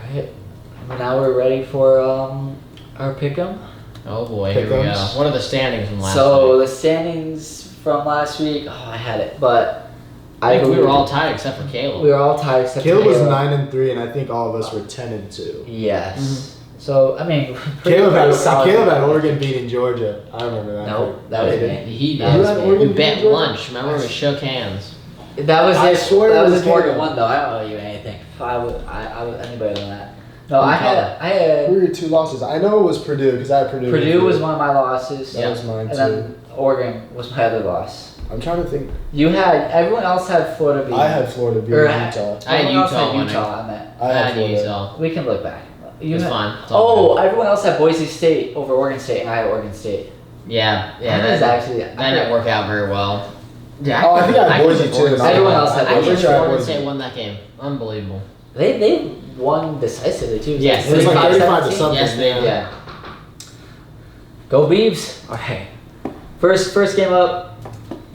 Alright. Now we're ready for our pick'em. Oh boy, here we go. What are the standings from last week? So the standings from last week, I had it, but I think we were all tied except for Caleb. We were all tied except for Caleb. Caleb Was 9-3, and I think all of us were 10-2. Yes. Mm-hmm. So I mean, Caleb had Oregon beating Georgia. I remember that. No, that was me. He did. You bet lunch. Remember we shook hands. That was I it. swear That it was was his Oregon Caleb. one though. I don't owe you anything. I was anybody than that. No, I had. Who were your 2 losses? I know it was Purdue because I had Purdue. Purdue was one of my losses. That was mine and too. then Oregon was my other loss. I'm trying to think. You had everyone else had Florida beating. I had Florida beating Utah. I had Everyone else Utah winning. Utah. I meant. I had Florida. Utah. We can look back. It's fine. It's all good. Everyone else had Boise State over Oregon State, and I had Oregon State. Yeah. That didn't work out very well. Yeah, I think I had Boise too. Everyone else had I Boise. think Oregon State won that game. Unbelievable. They won decisively too. Yes, it was like 35 to 17? something. Yes, they did. Yeah. Go Beavs. Okay. First game up.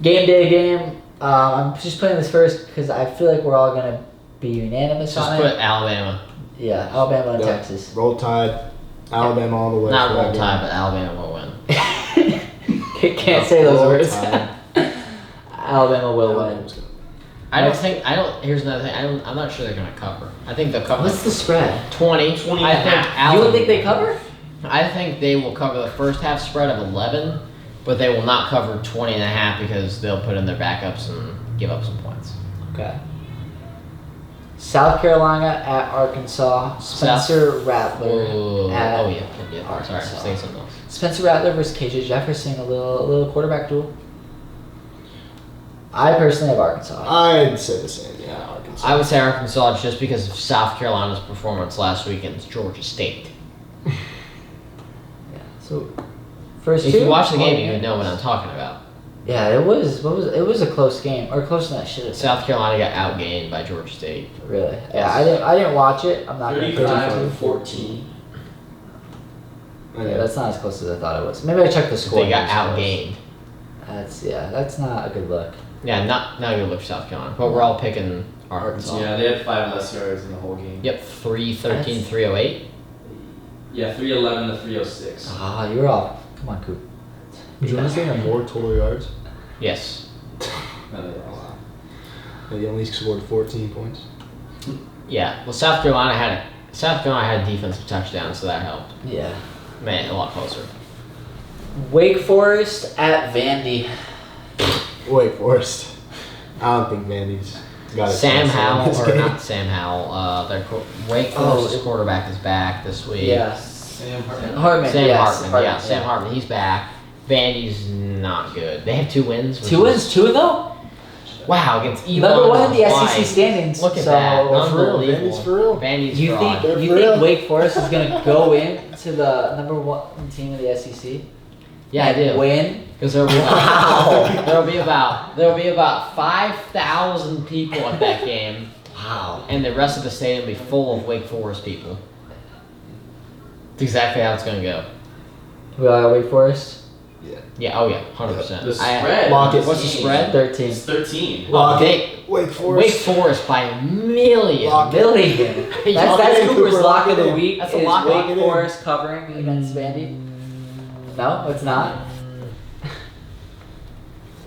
Game day game. I'm just putting this first because I feel like we're all gonna be unanimous Just on put it. Alabama. Yeah, Alabama and Yep. Texas. Roll Tide. Alabama all the way. Not for roll that tide, game. but Alabama will win. Can't say those Roll words. Tide. Alabama will win. Alabama's gonna- Here's another thing. I'm not sure they're gonna cover. I think they'll cover. What's the spread? 20. 20 I and a think half. You don't think they cover? I think they will cover the first half spread of 11, but they will not cover 20 and a half because they'll put in their backups and give up some points. Okay. South Carolina at Arkansas. Spencer Rattler at Yeah. Sorry, I was Arkansas. saying something else. Spencer Rattler versus KJ Jefferson. A little quarterback duel. I personally have Arkansas. I'd say the same. Yeah, Arkansas. I would say Arkansas just because of South Carolina's performance last week against Georgia State. Yeah. So first If two. you watch the game, you would know what I'm talking about. Yeah, it was. It was a close game, or closer than that should have been. South Carolina got outgained by Georgia State. Really? Yeah, I didn't watch it. I'm not gonna. 35-14. Yeah, that's not as close as I thought it was. Maybe I checked the score. They got outgained. That's not a good look. Yeah, not a good look for South Carolina. But we're all picking Arkansas. Yeah, they had 5 less yards in the whole game. Yep, 313, 308. Yeah, 311 to 306. Ah, you're off. Come on, Coop. Georgia State had more total yards. Yes. No, they lost. They only scored 14 points. Yeah. Well, South Carolina had a defensive touchdown, so that helped. Yeah. Man, a lot closer. Wake Forest at Vandy. Wake Forest. I don't think Vandy's got a Sam chance to win Howell, this or game. not Sam Howell, Wake Forest's quarterback is back this week. Yeah. Sam Hartman. Hartman. Sam yes, Hartman, yeah, Sam Hartman, he's back. Vandy's not good. They have 2 wins. which 2 is- wins, 2 though. Wow, against Elon. Number 1 in the twice. SEC standings. Look at so that. For real, Unbelievable. Vandy's for real. Vandy's You fraud. think They're for real. Wake Forest is gonna go into the number 1 team of the SEC? Yeah, I do. Win. Because there'll be Wow. there'll be about 5,000 people at that game, Wow. and the rest of the stadium will be full of Wake Forest people. It's exactly how it's gonna go. We are Wake Forest. Yeah. Oh yeah. 100%. The spread. Lock it. What's the spread? 13. It's 13. Lock They- it. Wake Forest. Wake Forest by a million. Lock it. Million. Lock That's it in, Cooper's Cooper, lock lock of it the in. week. That's a Is lock. Lock it Wake in. Forest covering against Vandy? No, it's not.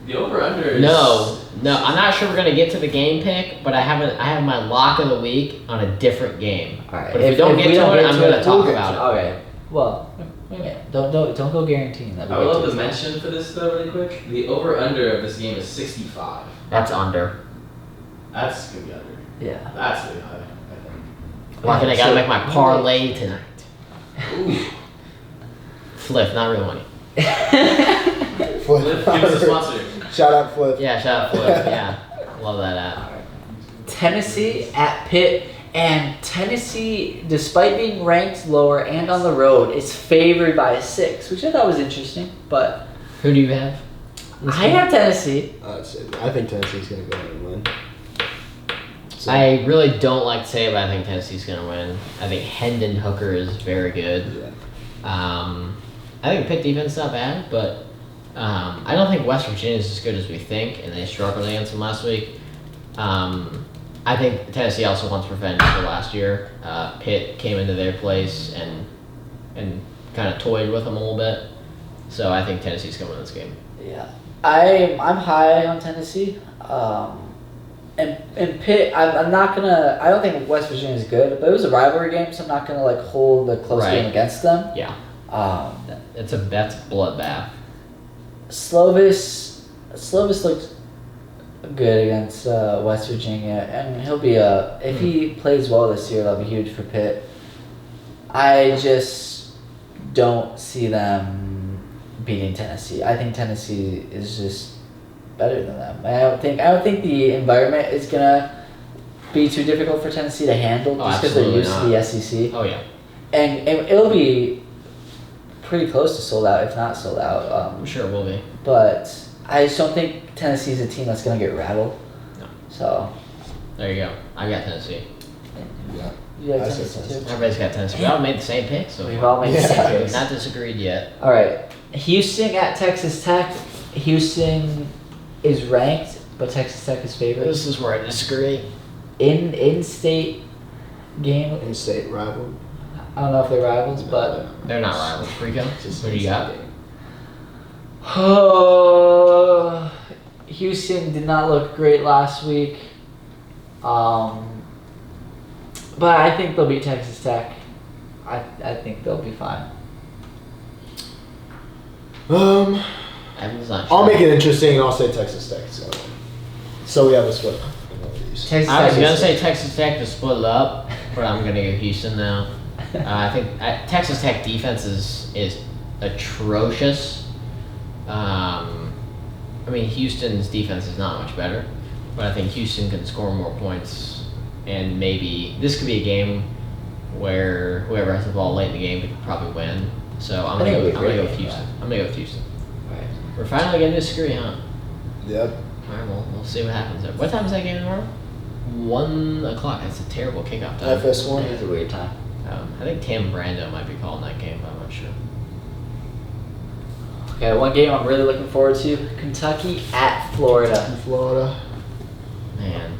The over-under is... No, I'm not sure we're gonna get to the game pick, but I have my lock of the week on a different game. All right. But if we don't get to it, I'm gonna talk about it. Okay. Well, wait a minute. Don't go guaranteeing that. I would love to mention for this though really quick, the over-under of this game is 65. That's under. That's gonna be under. Yeah. That's really high, I Lucky I gotta make my parlay tonight. think. Ooh. Flip, not real money. Flip, give us a sponsor. Shout out Flip. Yeah, shout out Flip. Yeah, love that app. Tennessee at Pitt, and Tennessee, despite being ranked lower and on the road, is favored by 6, which I thought was interesting. But Who do you have? I have Tennessee. I think Tennessee's going to go ahead and win. So, I really don't like to say it, but I think Tennessee's gonna win. I think Hendon Hooker is very good. yeah. I think Pitt defense is not bad, but I don't think West Virginia is as good as we think, and they struggled against them last week. I think Tennessee also wants revenge for last year. Pitt came into their place and kind of toyed with them a little bit. So I think Tennessee's going to win this game. Yeah, I'm high on Tennessee. And Pitt, I'm not gonna. I don't think West Virginia is good, but it was a rivalry game, so I'm not gonna like hold a close game against them. Yeah. That's a bloodbath. Slovis looks good against West Virginia, and he'll be if he plays well this year, that'll be huge for Pitt. I just don't see them beating Tennessee. I think Tennessee is just better than them. I don't think the environment is gonna be too difficult for Tennessee to handle just because they're used to the SEC. Oh yeah. And it'll be pretty close to sold out, if not sold out. I'm sure it will be. But I just don't think Tennessee's a team that's gonna get rattled. No. So. There you go. I got Tennessee. Yeah. You got I said Tennessee too? Tennessee. Everybody's got Tennessee. We all made the same pick, so We've all made the same we've picks. not disagreed yet. All right, Houston at Texas Tech. Houston is ranked, but Texas Tech is favored. This is where I disagree. In-state game. In-state rival. I don't know if they're rivals, but They're not rivals. Rico, who do you got? oh, Houston did not look great last week. But I think they'll beat Texas Tech. I think they'll be fine. Evan's not sure. I'll make it interesting and I'll say Texas Tech. So we have a split. Texas I was Tech gonna is- say Texas Tech to split it up, but I'm gonna go Houston now. I think Texas Tech defense is atrocious. I mean Houston's defense is not much better, but I think Houston can score more points, and maybe this could be a game where whoever has the ball late in the game could probably win. So I'm gonna go with Houston. I'm gonna go with Houston. Right. We're finally gonna disagree, huh? Yep. All right, well, we'll see what happens there. What time is that game tomorrow? 1 o'clock. That's a terrible kickoff time. FS1. It's a weird time. I think Tim Brendon might be calling that game, but I'm not sure. Okay, one game I'm really looking forward to: Kentucky at Florida. In Florida. Man.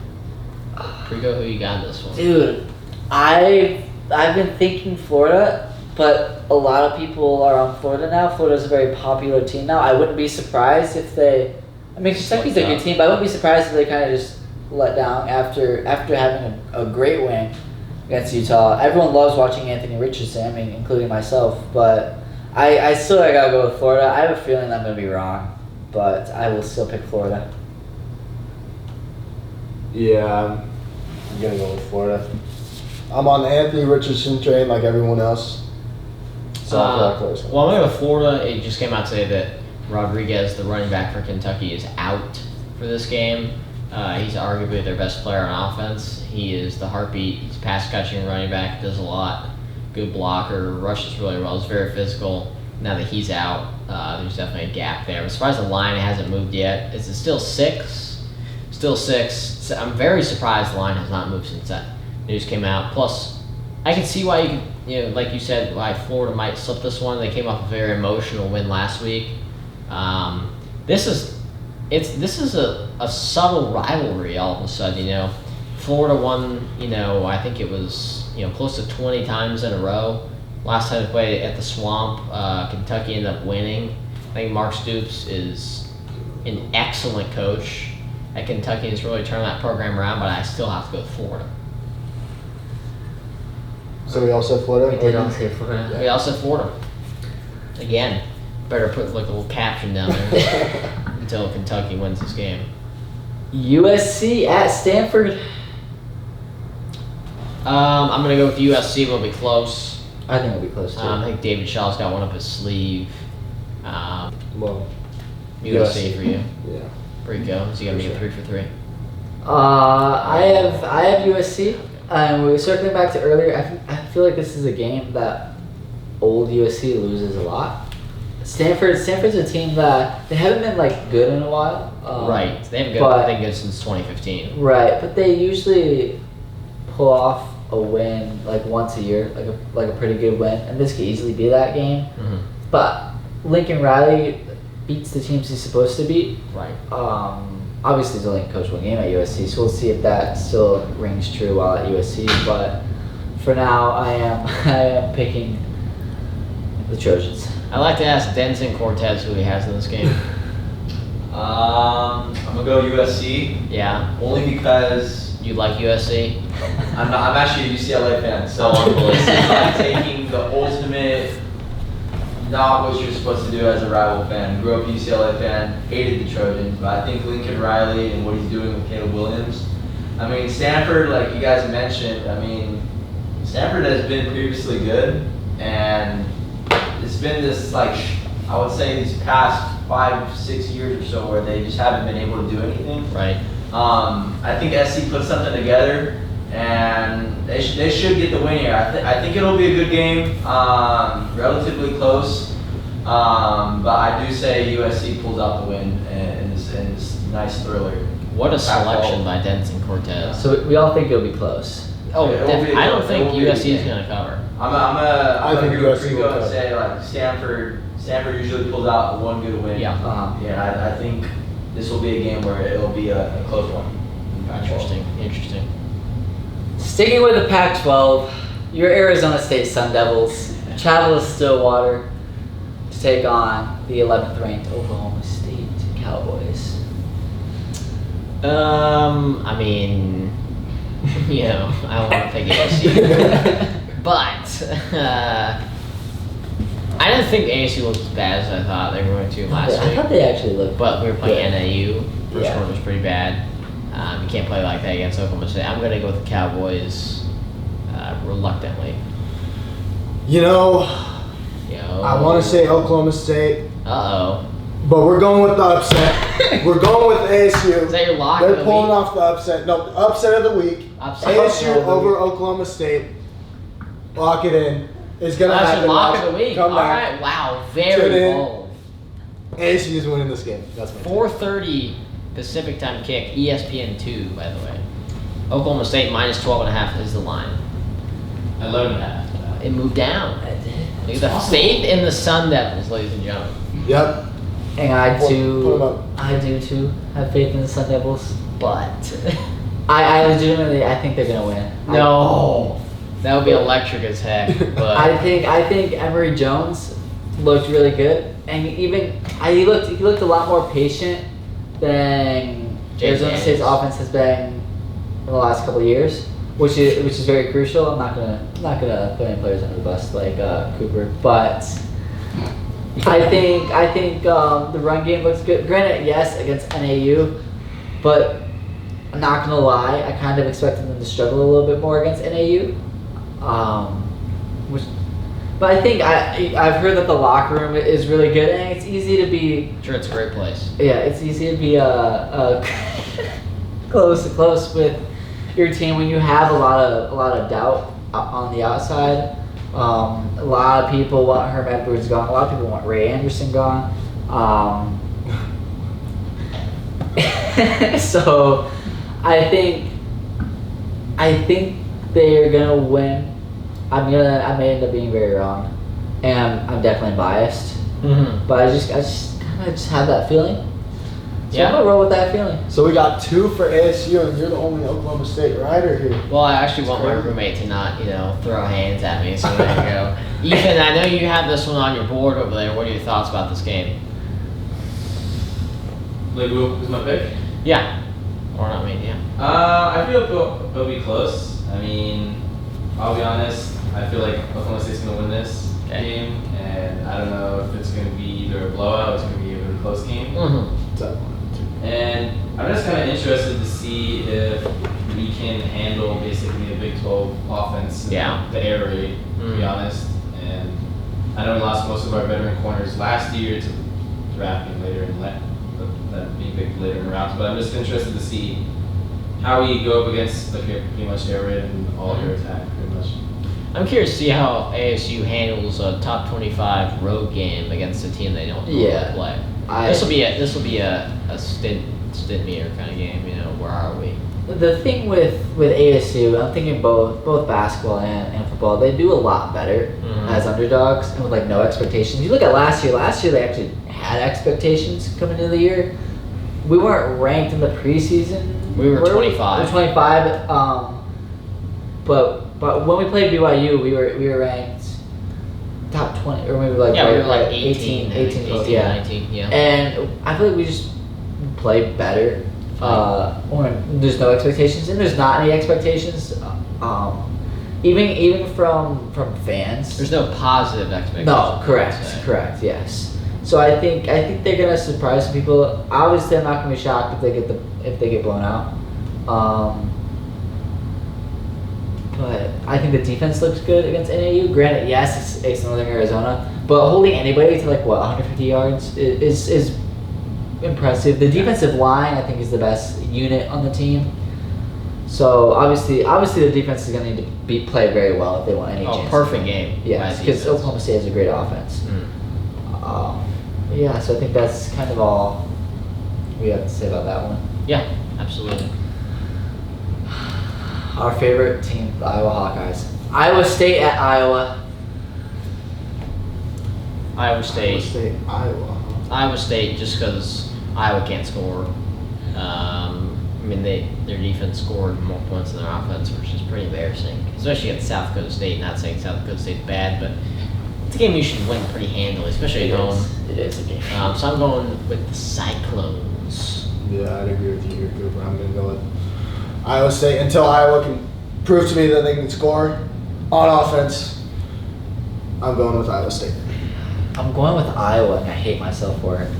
Prigo, who you got in this one? Dude, I've been thinking Florida, but a lot of people are on Florida now. Florida's a very popular team now. I wouldn't be surprised if they. I mean, Kentucky's a good team, but I wouldn't be surprised if they kind of just let down after having a great win against Utah. Everyone loves watching Anthony Richardson. I mean, including myself. But I still gotta go with Florida. I have a feeling I'm gonna be wrong, but I will still pick Florida. Yeah, I'm gonna go with Florida. I'm on the Anthony Richardson train like everyone else. So I feel like Florida's gonna Well, I'm going to go with Florida. It just came out today that Rodriguez, the running back for Kentucky, is out for this game. He's arguably their best player on offense. He is the heartbeat. He's pass catching running back, does a lot. Good blocker, rushes really well, is very physical. Now that he's out, there's definitely a gap there. I'm surprised the line hasn't moved yet. Is it still 6? Still 6. So I'm very surprised the line has not moved since that news came out. Plus, I can see why like you said, why Florida might slip this one. They came off a very emotional win last week. This is a subtle rivalry all of a sudden. Florida won. I think it was close to 20 times in a row. Last time they played at the Swamp, Kentucky ended up winning. I think Mark Stoops is an excellent coach at Kentucky. Has really turned that program around, but I still have to go with Florida. So we all said Florida? We did all say Florida. We also said Florida. Again, better put like a little caption down there until Kentucky wins this game. USC at Stanford. I'm gonna go with USC. It'll be close. I think it'll be close too. I think David Shaw's got one up his sleeve. Well, USC for you. yeah. Where you go? Is he gonna be a 3 for 3? I have USC. And we were circling back to earlier. I feel like this is a game that old USC loses a lot. Stanford's a team that they haven't been like good in a while. Right. They haven't been good since 2015. Right, but they usually pull off a win like once a year, like a pretty good win, and this could easily be that game. Mm-hmm. But Lincoln Riley beats the teams he's supposed to beat. Right. obviously he's only coached one game at USC, so we'll see if that still rings true while at USC. But for now, I am picking the Trojans. I'd like to ask Denson Cortez who he has in this game. I'm gonna go USC. Yeah. Only because You like USC? I'm actually a UCLA fan, so Oh, this is like taking the ultimate, not what you're supposed to do as a rival fan. Grew up a UCLA fan, hated the Trojans, but I think Lincoln Riley and what he's doing with Caleb Williams. I mean, Stanford, like you guys mentioned, I mean, Stanford has been previously good, and it's been this, like, I would say these past 5-6 years or so where they just haven't been able to do anything. Right. I think SC put something together, and they should get the win here. I think it'll be a good game, relatively close, but I do say USC pulls out the win in this nice thriller. What a selection by Denson Cortez. So we all think it'll be close. Oh, It'll be- I don't think it'll be a USC is game. going to cover. I'm I think gonna USC will go and cover. say like Stanford usually pulls out one good win. Yeah. Yeah, I think this will be a game where it'll be a close one. Interesting. Sticking with the Pac-12, your Arizona State Sun Devils travel to Stillwater to take on the 11th ranked Oklahoma State Cowboys. I mean, you know, I don't want to pick ASU, but I didn't think ASU looked as bad as I thought they were going to last I thought week. they actually looked. But we were playing NAU. First Yeah. quarter was pretty bad. You can't play like that against Oklahoma State. I'm going to go with the Cowboys reluctantly. You know, Yo. I want to say Oklahoma State, Uh-oh. but we're going with the upset. We're going with ASU. Is that your lock of They're the pulling week? off the upset. No, upset of the week. Upset. ASU over Oklahoma State. Lock it in. It's gonna That's happen. your lock Watch. of the week. Come All back. right. Wow. Tune Very in. bold. ASU is winning this game. That's my take. 4:30 Pacific time kick. ESPN 2, by the way. Oklahoma State minus 12.5 is the line. 11.5. It moved down. Look at the faith in the Sun Devils, ladies and gentlemen. Yep. And I Put 'em too, up. I do too have faith in the Sun Devils, but I legitimately I think they're gonna win. No. That would be electric as heck. But I think Emory Jones looked really good, and he looked a lot more patient than James Arizona State's Daniels. offense has been in the last couple of years, which is very crucial. I'm not gonna put any players under the bus like Cooper, but I think the run game looks good. Granted, yes, against NAU, but I'm not gonna lie, I kind of expected them to struggle a little bit more against NAU. But I think I've heard that the locker room is really good, and it's easy to be. sure, it's a great place. Yeah, it's easy to be close with your team when you have a lot of doubt on the outside. A lot of people want Herm Edwards gone. A lot of people want Ray Anderson gone. So I think they're gonna win. I may end up being very wrong, and I'm definitely biased. Mm-hmm. But I just kind of have that feeling. So Yeah. I'm gonna roll with that feeling. So we got 2 for ASU, and you're the only Oklahoma State rider here. Well, I actually want my crazy. roommate to not, throw hands at me. So there you go. Ethan, I know you have this one on your board over there. What are your thoughts about this game? Like, who's my pick? Yeah. Or not me, yeah. I feel it'll be close. I mean, I'll be honest. I feel like Oklahoma State's gonna win this Okay. game, and I don't know if it's gonna be either a blowout or it's gonna be a really close game. Mm-hmm. So, And I'm just kind of interested to see if we can handle basically a Big 12 offense in Yeah. the air raid, to be Mm. honest. And I know we lost most of our veteran corners last year to drafting later in that being picked later in rounds. But I'm just interested to see how we go up against like pretty much air raid and all your attack, pretty much. I'm curious to see how ASU handles a top 25 road game against a team they don't normally Yeah. play. I- This will be a stint meter kind of game. Where are we? The thing with ASU, I'm thinking both basketball and football, they do a lot better Mhm. as underdogs and with no expectations. You look at last year they actually had expectations coming into the year. we weren't ranked in the preseason. We were were 25. We were 25. But when we played BYU, we were ranked top 20, or maybe like Yeah, we were right, like 18, 18, yeah. 19, yeah. And I feel like we just played better. When there's no expectations, and there's not any expectations. Even from fans. There's no positive expectations. No, correct, yes. So I think they're gonna surprise some people. Obviously, I'm not gonna be shocked if they get blown out. But I think the defense looks good against NAU. Granted, yes, it's Northern Arizona, but holding anybody to 150 yards is impressive. The defensive line, I think, is the best unit on the team. So obviously the defense is going to need to play very well if they want any chance. Perfect game. Yes, because Oklahoma State has a great offense. Yeah, so I think that's kind of all we have to say about that one. Yeah, absolutely. Our favorite team, the Iowa Hawkeyes. Iowa State at Iowa. Iowa State. Iowa. Iowa State, just because Iowa can't score. Their defense scored more points than their offense, which is pretty embarrassing, especially against South Dakota State. Not saying South Dakota State's bad, but it's a game you should win pretty handily, especially at home. It is a game. So I'm going with the Cyclones. Yeah, I'd agree with you here, Cooper. I'm going to go with Iowa State until Iowa can prove to me that they can score on offense. I'm going with Iowa State. I'm going with Iowa, and I hate myself for it.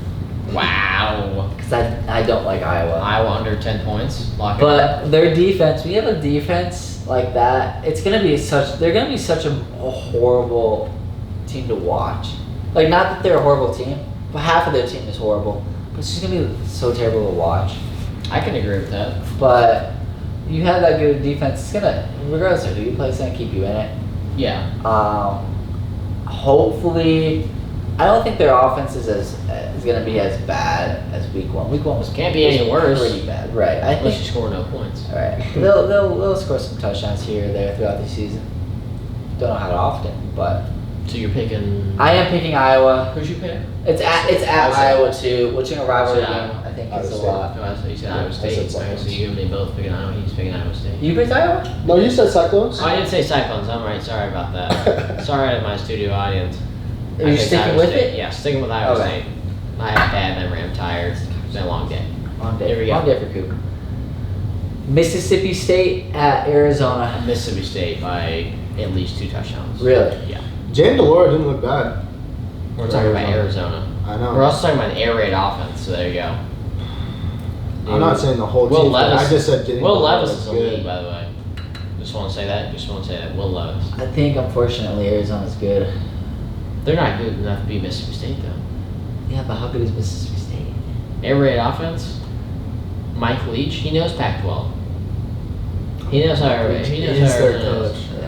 Wow. Because I don't like Iowa. Iowa under 10 points. Lock it up. But their defense, we have a defense like that. They're gonna be such a horrible team to watch. Not that they're a horrible team, but half of their team is horrible. But it's just gonna be so terrible to watch. I can agree with that. But you have that good defense. It's gonna, regardless of who you play, it's gonna keep you in it. Yeah. Hopefully, I don't think their offense is going to be as bad as week one. Week one was Can't be any worse. Pretty bad, right? I Unless you think. score no points. All right, they'll score some touchdowns here or there throughout the season. Don't know how often, but So you're picking. I am picking Iowa. Who'd you pick? It's at Iowa too, which in a rivalry So, game, I think Iowa it's a State. lot. Oh, you said Iowa I State. said Alright, so Cyclones. you and me both picking Iowa. He's picking Iowa State. You picked Iowa? No, you said Cyclones? Oh, I didn't say Cyclones. I'm right. Sorry about that. Sorry to my studio audience. Are I you picked sticking Iowa with State. it? Yeah, sticking with Iowa Okay. State. I have bad memory. I'm tired. It's been a long day. Long day. Here we go. Long day for Coop. Mississippi State at Arizona. Mississippi State by at least 2 touchdowns. Really? Yeah. Jane Delora didn't look bad. We're talking about Arizona. I know. We're also talking about an air raid offense, so there you go. I'm not saying the whole Will team. but Levis. I just said Jane Will Delora Levis looks is the good. lead, by the way. Just want to say that. Will Levis. I think, unfortunately, Arizona's good. They're not good enough to beat Mississippi State, though. Yeah, but how good is Mississippi State? Air raid offense. Mike Leach, he knows Pac-12. He knows how air raid. He knows He's how their Arizona coach. is. Yeah.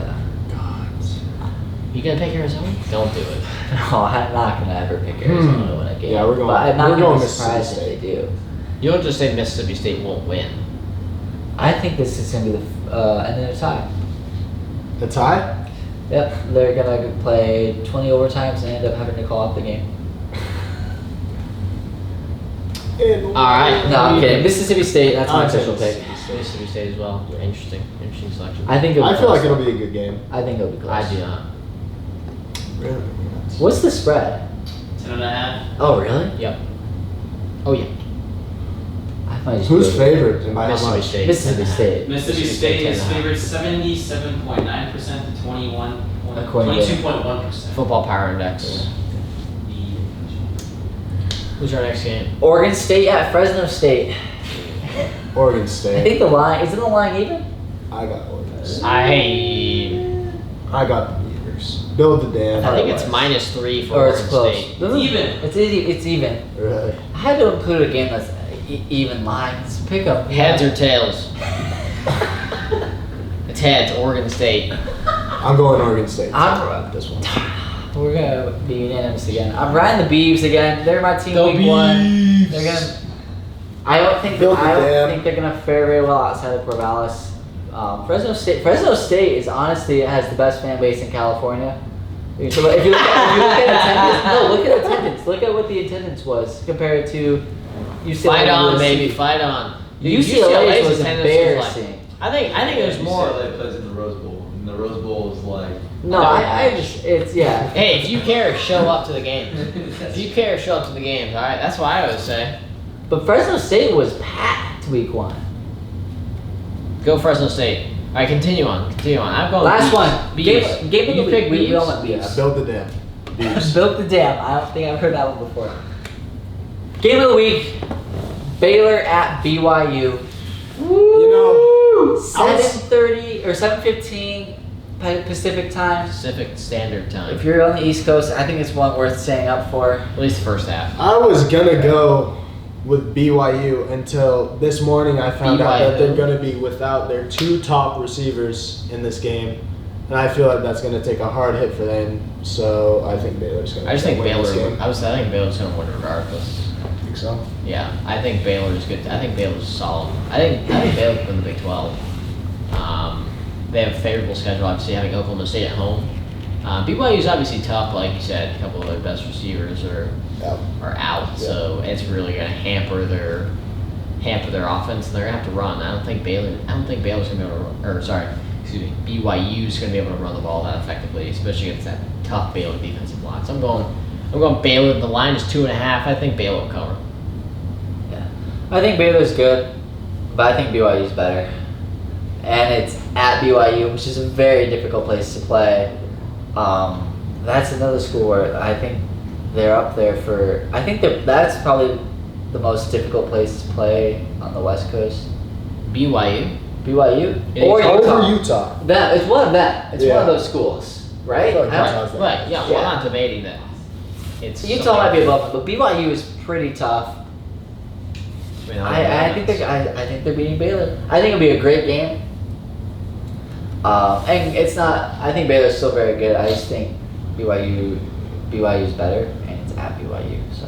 You gonna pick Arizona? Don't do it. No, I'm not gonna ever pick Arizona to win a game. Yeah, we're going- But I'm not we're gonna going be Mississippi surprised if they do. You don't just say Mississippi State won't win. I think this is gonna be and then a tie. A tie? Yep, they're gonna play 20 overtimes and end up having to call off the game. All right. No, I'm kidding. Mississippi State. That's my I'm official taking pick. Mississippi State as well. Interesting selection. I think. It'll be I feel like close. it'll be a good game. I think it'll be close. I do not. Really? What's the spread? 10.5. Oh, really? Yep. Oh yeah. I might just Who's go with- favorite and by how Mississippi much? State. Mississippi State. Mississippi State is favored 77.9% to 22.1%. Football Power Index. Who's our next game? Oregon State at Fresno State. Oregon I State. think the line isn't the line even. I got Oregon State. I I got the Beavers. Build the dam. think Otherwise. it's -3 for Or it's Oregon close. State. It's even. It's even. Really? I had to include a game that's even lines. Pick up. Heads or tails? It's heads. Oregon State. I'm going Oregon State. I'm- I'll wrap this one. We're gonna be unanimous again. I'm riding the Beavs again. They're my team week one. They're gonna. I don't think they're gonna fare very well outside of Corvallis. Fresno State is honestly has the best fan base in California. If you look at attendance, look at what the attendance was compared to UCLA. Fight on, USC. baby, fight on. Dude, UCLA's was attendance embarrassing. I think there's more. UCLA plays in the Rose Bowl, and the Rose Bowl is like. No, I just it's yeah. Hey, if you care, show up to the games. If you care, show up to the games. All right, that's what I always say. But Fresno State was packed week 1. Go Fresno State. All right, continue on. I'm going. Last Beavs. one. Beavs. Game of You the pick week. We all Beavs? went Yeah, Beavs. build the dam. Beavs. Built the dam. I don't think I've heard that one before. Game of the week. Baylor at BYU. You know, 7:30 or 7:15 Pacific time. Pacific Standard Time. If you're on the East Coast, I think it's one worth staying up for. At least the first half. I was gonna go with BYU until this morning. I found out that they're gonna be without their 2 top receivers in this game, and I feel like that's gonna take a hard hit for them. So I think Baylor's gonna. I just think win this Baylor. game. I think Baylor's going to win regardless. Think so. Yeah, I think Baylor's good. I think Baylor's solid. I think Baylor can win the Big 12. They have a favorable schedule, obviously having Oklahoma State at home. BYU's obviously tough, like you said. A couple of their best receivers are out, so it's really going to hamper their offense, and they're going to have to run. I don't think Baylor's going to be able to. BYU's going to be able to run the ball that effectively, especially against that tough Baylor defensive line. So I'm going Baylor. The line is 2.5. I think Baylor will cover. Yeah, I think Baylor's good, but I think BYU's better. And it's at BYU, which is a very difficult place to play. That's another school where I think they're up there for. I think that's probably the most difficult place to play on the West Coast. BYU. BYU Yeah, or Over Utah. Utah. That it's one of them. It's one Yeah. of those schools, right? I thought I don't- Utah's there. Right. Yeah. Well, Yeah. I'm not debating that. It's Utah might be above them, but BYU is pretty tough. I think they're beating Baylor. I think it'll be a great game. And it's not. I think Baylor's still very good. I just think BYU's better, and it's at BYU. So